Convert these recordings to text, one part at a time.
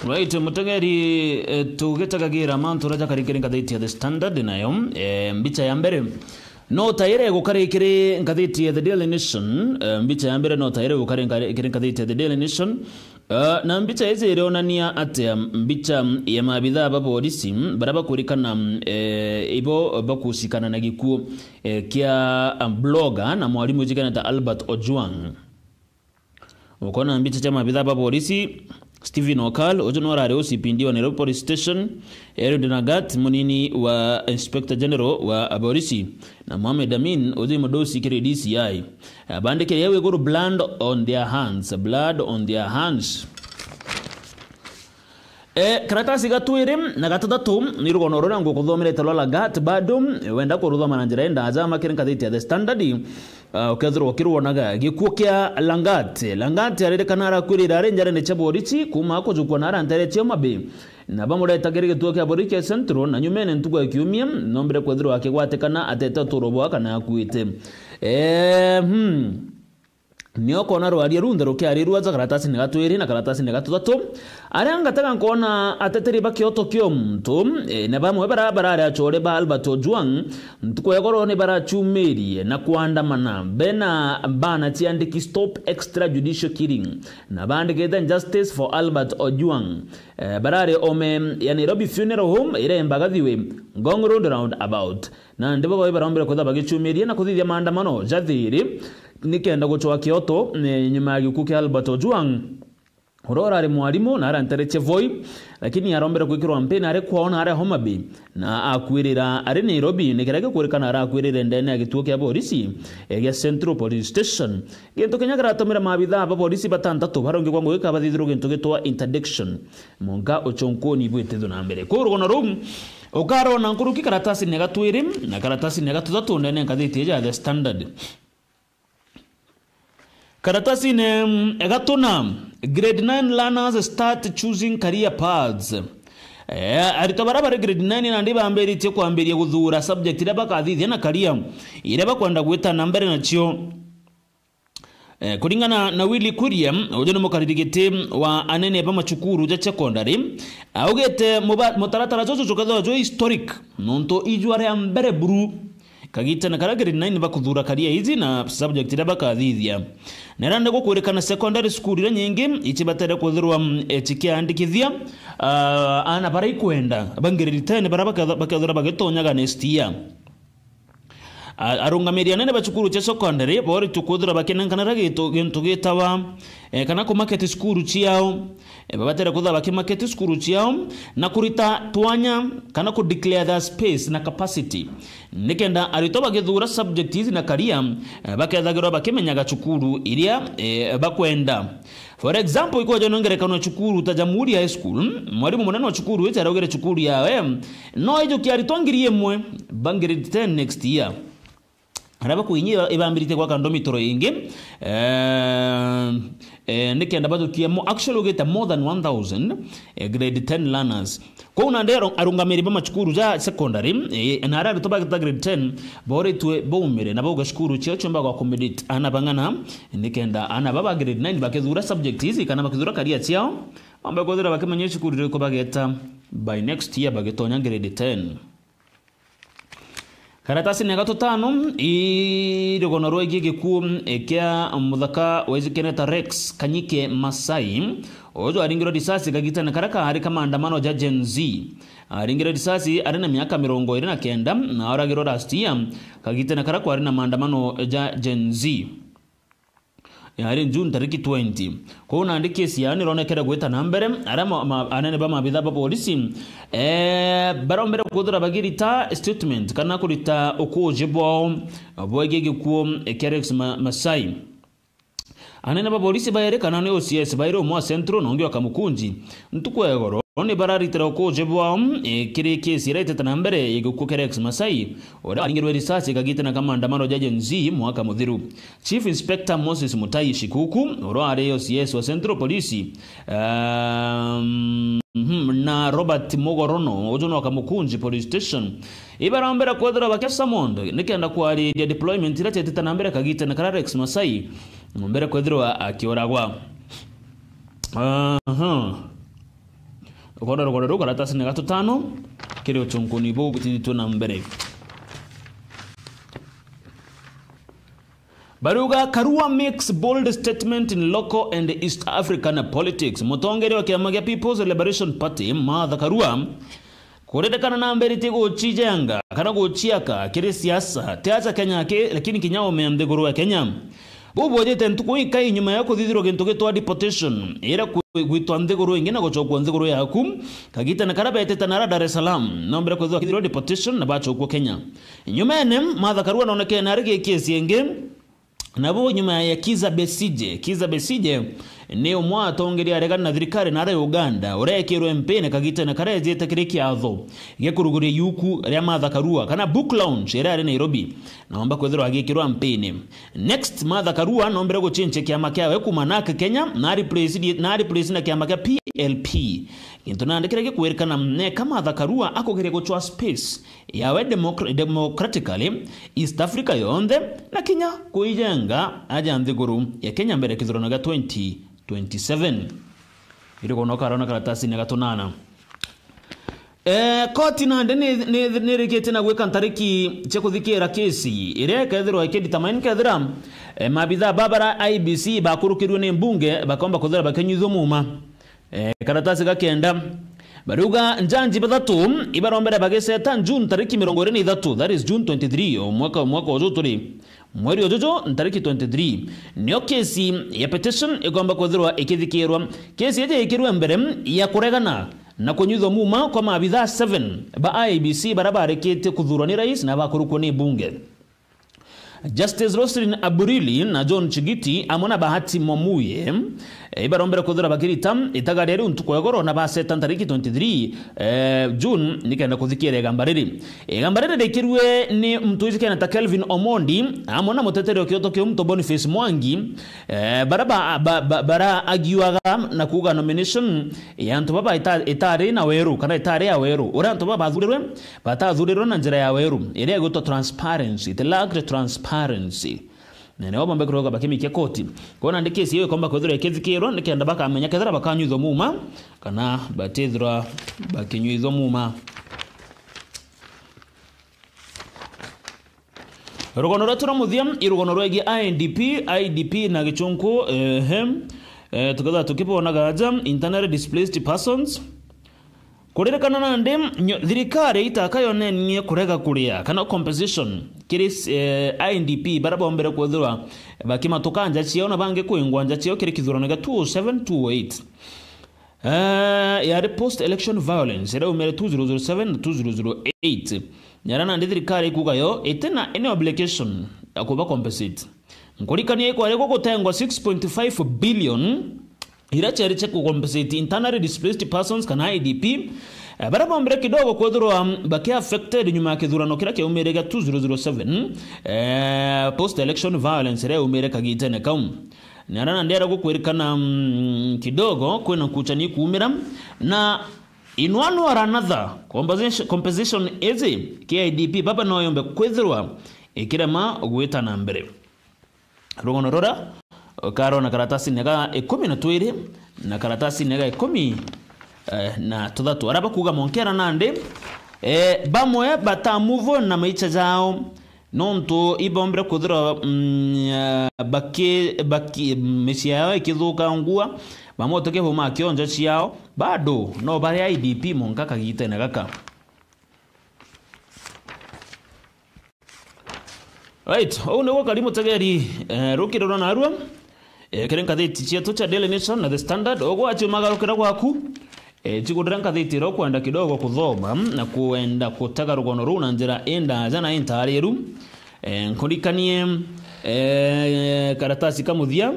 Right, mutageri tugitagagira mantu raja karikire ngathiti ya The Standard nayo mbicha ya mbere no taire gukarikire ngathiti ya The Daily Nation. Mbicha ya mbere no taire gukarikire ngathiti ya The Daily Nation. Na mbicha hizi ilionania ate mbicha ya maabitha ba polisi baraba kurikana ibo bakusikana na gikuo kia blogger na mwalimu jikana ta Albert Ojwang. Ukona mbicha cha maabitha ba polisi Stephen Okal ojono rare OCPD wa Nairobi Police Station, Eric Nagat munini wa Inspector General wa polisi na Mohamed Amin ojo modosi kire DCI bandike yewe guru blood on their hands. Karatasi gatwire na gatatu ni rugono rora ngo kuthomere talola gat bado wenda kuruthoma na njira enda azama kirenka thiti ya The Standard. Ukethirwo kirwonaga gikuo kia Langat arire kanara kwirira renjare ne chaboriti kuma kujukwa nara ntere tia mabe na bamureta gerige tuo kia borike centro na nyumene ntugo kiumia nombere kwethirwo akigwatekana ateta turobo kana akuite nioko na rwari runda rukiarirwa za karatasi ni gatwiri na karatasi ni gatatu aranga taka nkona ateteri bakioto kyo mtu ne bamwe barabara ya chore ba Albert Ojwang mtuko yagoro ne bara chumeri na kuandamana bena bana tiandiki stop extrajudicial killing na bandike justice for Albert Ojwang barare ome ya Nairobi Funeral Home ire mbagathiwe Ngong Road roundabout na ndebo bawe barambere ko dabagechumeri na kuthithia maandamano jathiri nikenda guchwa kioto nyuma ya gikuo kia Albert Ojwang urora ari mwalimu na arantereche voi lakini arombera kwikirwa mpena ari kwaona ari Homa Bay na akwirira ari Nairobi nikerege kurekana ari akwirira ndene ya gituo kia polisi ya Central Police Station gento Kenya garatomera mabitha ba polisi batandatu baronge kwa ngweka bathithiro gento gitwa interdiction monga ochonkoni bwetithu na mbere ko rugono rum ukaro na nkuruki karatasi ne gatwiri na karatasi ne gatatu ndene ngathiti ya The Standard. Karatasi ne egatuna grade 9 learners start choosing career paths. Arito barabara grade 9 na ndiba amberi tie kwamberia guthura subject ira bakathithia na career ira bakwenda gwita na mbere na cio. Kuringana na Willy Kuria ojono mukaririgite wa anene ba machukuru ja secondary augete mutaratara jojo jokatho jo historic nonto ijware ya mbere buru kagita na karagere 9 bakuthura career hizi na subject ira bakathithia nerande gukurekana secondary school ira nyingi ichibatere kuthirwa echikia andikithia ana bara ikwenda bangere 10 bara bakathura bagetonyaga next year arungamiri anene bachukuru cha secondary bori tukuthura bakenangana ragito gento gitawa kana ku market school chiao babatera kutha baki market school chiao na kurita twanya kana ku declare the space na capacity nikenda arito bagethura subject hizi na career bakethagirwa bakimenyaga chukuru iria bakwenda. For example iko jono ngerekano chukuru ta Jamhuri High School mwalimu munene wa chukuru wecha arogere chukuru yawe no ijo kiaritwangirie mwe bangere 10 next year araba kuinyira ibambirite kwa kandomitoro ingi nikenda badukia actually ugeta more than 1000 grade 10 learners kwa unandero arungamiri ba machukuru ja secondary na ara to bagata grade 10 bore tuwe bomere na boga shukuru cyo chomba kwa accommodate ana bangana nikenda ana baba grade 9 bakizura subject hizi kana bakizura career cyao amba godera bakamenye shukuru ko bageta by next year bagetonya grade 10. Karatasi ne gatutano irigono roigi gikuo kia muthaka wezikeneta Rex Kanyike Masai ojo aringiro disasi kagita na karaka hari kama andamano ja Gen Z aringiro disasi arina miaka 29 na aragiro rastia kagita na karaka arina maandamano ja Gen Z yari June tariki 20 ko nandi kesi yani ronekera gweta nambere arama anene ba mabitha ba polisi barombere kudura bagirita statement kana kurita okojebo boyege gikuo Kerex Masai anene ba polisi bayere kana ne OCS bayiro mo centro nongi wakamukunji ntukwegoro oni bararitira okojebo kire kesi raiteta nambere yegikuo Kerex Masai ora aringirwe risasi kagita na kama andamano ja Gen Z mwaka mudhiru. Chief Inspector Moses Mutai Shikuku ora are OCS wa Central Police na Robert Mogorono ojono wakamukunji Police Station ibarambera kodra bakesa mondo nikenda kwali dia deployment ira teteta nambere kagita na Kerex Masai mbere kodra akioragwa ukona rugano ru karatasi ni gatutano kiri uchunkuni bo gutithitwo na mbere. Baruga Karua makes bold statement in local and East African politics. Mutongere wa kiama kia People's Liberation Party Martha Karua kuredekana na mbere tego chijenga kana gochiaka kiri siasa teacha Kenya ke lakini kinyao meamdegoro ya Kenya. Bubu jete ntuko ikai nyuma yako thithiro gento getwa deportation era gwitwa ndegoro ingena gochokwa ndegoro yaku kagita na karabete tanara Dar es Salaam na mbere kwithwa thithiro deportation na bacho kwa Kenya. Nyuma ene Martha Karua naonekana narige kesi yenge nabo nyuma ya Kiza Besije ni umwa tongeri aregana na thirikari na Uganda urekirwe mpene kagita na kareje tekiriki atho gekurugure yuku ria Martha Karua kana book launch era ari Nairobi naomba kwethirwa agikirwa mpene. Next Martha Karua nombere guchinche kiama kiawe kumanaka Kenya na replace na kiama kia PLP into nandikira gikwerekana ne kama Martha Karua akogere gochwa space yawe democratically East Africa yonde na Kenya kuijenga aja nthiguru ya Kenya mbere kithurano ga 2027 iriko no karona karatasi ni gatonana. Koti nande ni rikete na gweka ntariki chekuthikira kesi ireka ethirwa ikidetermine kethira mabitha babara IBC bakurukirwe ni mbunge bakomba kuthira bakenyithwo muma. Karatasi gakenda baruga njanji bathatu ibarombere bageseta June tariki 23 that is June 23 mwaka uju turi mweri uju tariki 23 niyo kesi ya petition igomba kuthirwa ikithikirwa. Kesi yeje ikirwe mbere ya kuregana na kunyithwo muma kwa mabitha 7 ba IBC barabarekete kuthurwa ni rais na bakurukwo ni bunge. Justice Roslyn Aburili na John Chigiti amona Bahati Momuye ibarombere kuthura bakirita itagarere untuko yagoro na baseta tariki 23 June nikenda kuthikira gambarere dekirwe ni mtuizi kana ta Kelvin Omondi amona muteteri okioto kyo mto Boniface Mwangi bara agiwaga na kuga nomination ya ntu baba itare na weru kana itare ya weru ora ntu baba bathurirwe na njira ya weru ire goto transparency the lack transparency nene wabambe kuroga bakimikia koti kona ndikesi yewe kwamba kwethira ikithikirwa nikenda bakamenya kethira bakanyuithwo muma kana batithira bakinyuithwo muma. Rugono rwa muthia irugono rwegi IDP na gichunku tukatha tukipona gaja internally displaced persons kurerekana nande thirikari itakayo nenie kurega kuria kana compensation kiris INDP barabombere kwethirwa bakimatoka nja cio na bange kwingwa nja cio kiri kithurano ga 2728 ya post election violence era umere 2007 na 2008 nyarana ndi thirikari kugayo etena any obligation akuba compensate nkurikania kwa rego gutengwa 6.5 billion ira cheriche ku compensate internally displaced persons kana IDP barabombere kidogo kwethirwa baki affected nyuma ya kithurano kira kiumire ga 2007 post election violence era umire kagitene kaum nyarana ndera gukwerikana kidogo kwena kuchani kuumira na in one or another compensation ezi KIDP baba noyombe kwethirwa ikirema gwita na mbere rugono rora karo na karatasi nega 12 na karatasi nega 10 na tuthatu araba kuga monkera nande bamwe batamuvo na maicha jao nonto ibombre kuthira baki mesia yao ikithuka ngua bamotoke homa kionja ciao bado no bari IDP monka kagite na gaka. Right, one wo karimu tegeri rukiro na arua kirenka thiti cietu cha Daily Nation na The Standard ogwa achumagarukira gwaku chikudiranka thiti ro kwenda kidogo kuthoma na kuenda kutaga rugono ru na njira enda jana intariru nkurikanie karatasi kamuthia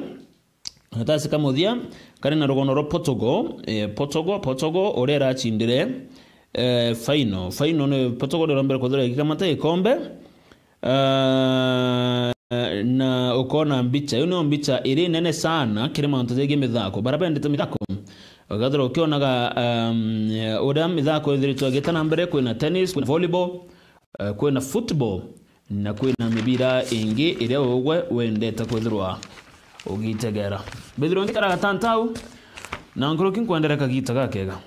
kari na rugono ro Portugal orera chindire final ne Portugal ro mbere kuthira kikamata ikombe na ukona mbicha yuno mbicha iri nene sana kirima ontezege mithako barabende mithako ogadro ukionaga odam mithako ithirito getana mbere kwina tennis kwina volleyball kwina football na kwina mibira ingi ire ogwe wendeta kwithirwa ugitegera bethiro ngikara gatantau na ngorokin kwendera kagita gakega.